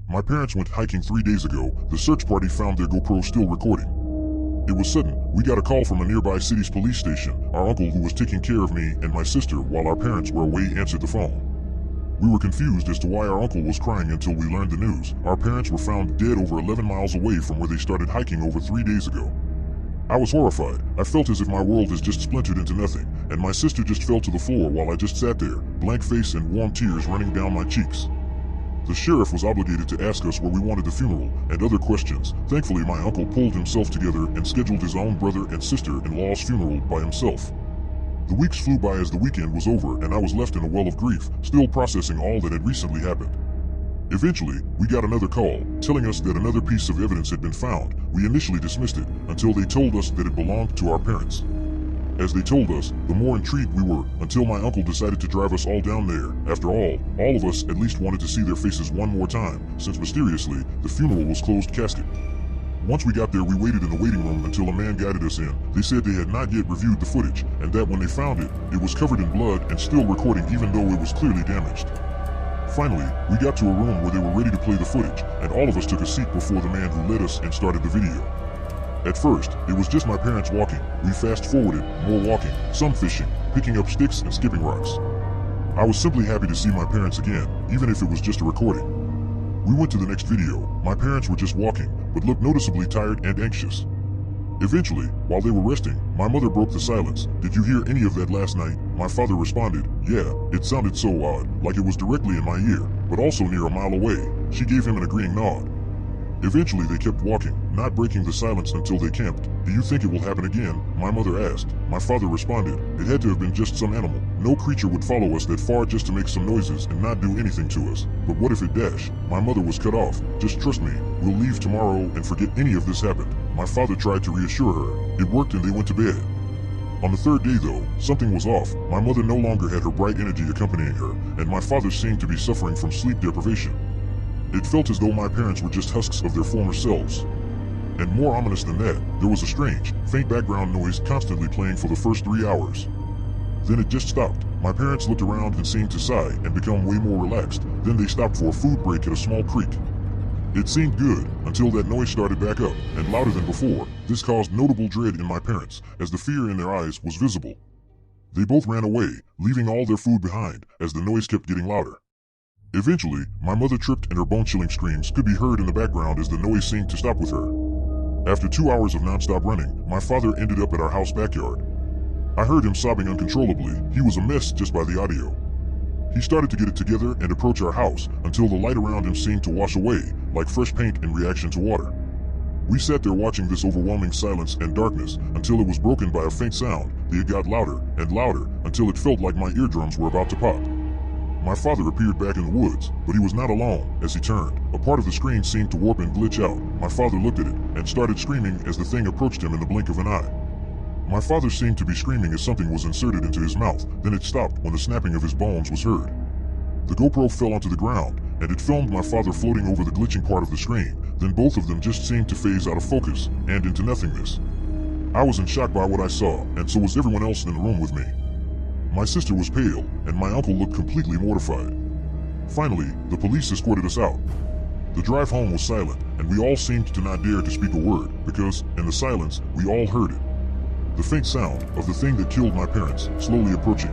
My parents went hiking 3 days ago. The search party found their GoPro still recording. It was sudden. We got a call from a nearby city's police station. Our uncle, who was taking care of me and my sister while our parents were away, answered the phone. We were confused as to why our uncle was crying until we learned the news. Our parents were found dead over 11 miles away from where they started hiking over 3 days ago. I was horrified. I felt as if my world has just splintered into nothing, and my sister just fell to the floor while I just sat there, blank face and warm tears running down my cheeks. The sheriff was obligated to ask us where we wanted the funeral and other questions. Thankfully, my uncle pulled himself together and scheduled his own brother and sister-in-law's funeral by himself. The weeks flew by as the weekend was over, and I was left in a well of grief, still processing all that had recently happened. Eventually, we got another call, telling us that another piece of evidence had been found. We initially dismissed it, until they told us that it belonged to our parents. As they told us, the more intrigued we were, until my uncle decided to drive us all down there. After all of us at least wanted to see their faces one more time, since mysteriously, the funeral was closed casket. Once we got there, we waited in the waiting room until a man guided us in. They said they had not yet reviewed the footage, and that when they found it, it was covered in blood and still recording even though it was clearly damaged. Finally, we got to a room where they were ready to play the footage, and all of us took a seat before the man who led us and started the video. At first, it was just my parents walking. We fast-forwarded, more walking, some fishing, picking up sticks and skipping rocks. I was simply happy to see my parents again, even if it was just a recording. We went to the next video. My parents were just walking, but looked noticeably tired and anxious. Eventually, while they were resting, my mother broke the silence. "Did you hear any of that last night?" My father responded, "Yeah, it sounded so odd, like it was directly in my ear, but also near a mile away." She gave him an agreeing nod. Eventually, they kept walking, not breaking the silence until they camped. "Do you think it will happen again?" my mother asked. My father responded, "It had to have been just some animal. No creature would follow us that far just to make some noises and not do anything to us. But what if it dashed?" My mother was cut off. "Just trust me, we'll leave tomorrow and forget any of this happened." My father tried to reassure her. It worked and they went to bed. On the third day though, something was off. My mother no longer had her bright energy accompanying her, and my father seemed to be suffering from sleep deprivation. It felt as though my parents were just husks of their former selves. And more ominous than that, there was a strange, faint background noise constantly playing for the first 3 hours. Then it just stopped. My parents looked around and seemed to sigh and become way more relaxed. Then they stopped for a food break at a small creek. It seemed good, until that noise started back up, and louder than before. This caused notable dread in my parents, as the fear in their eyes was visible. They both ran away, leaving all their food behind, as the noise kept getting louder. Eventually, my mother tripped and her bone-chilling screams could be heard in the background as the noise seemed to stop with her. After 2 hours of non-stop running, my father ended up at our house backyard. I heard him sobbing uncontrollably. He was a mess just by the audio. He started to get it together and approach our house until the light around him seemed to wash away, like fresh paint in reaction to water. We sat there watching this overwhelming silence and darkness until it was broken by a faint sound. It got louder and louder until it felt like my eardrums were about to pop. My father appeared back in the woods, but he was not alone. As he turned, a part of the screen seemed to warp and glitch out. My father looked at it and started screaming as the thing approached him in the blink of an eye. My father seemed to be screaming as something was inserted into his mouth, then it stopped when the snapping of his bones was heard. The GoPro fell onto the ground, and it filmed my father floating over the glitching part of the screen. Then both of them just seemed to phase out of focus and into nothingness. I was in shock by what I saw, and so was everyone else in the room with me. My sister was pale, and my uncle looked completely mortified. Finally, the police escorted us out. The drive home was silent, and we all seemed to not dare to speak a word, because, in the silence, we all heard it. The faint sound of the thing that killed my parents, slowly approaching.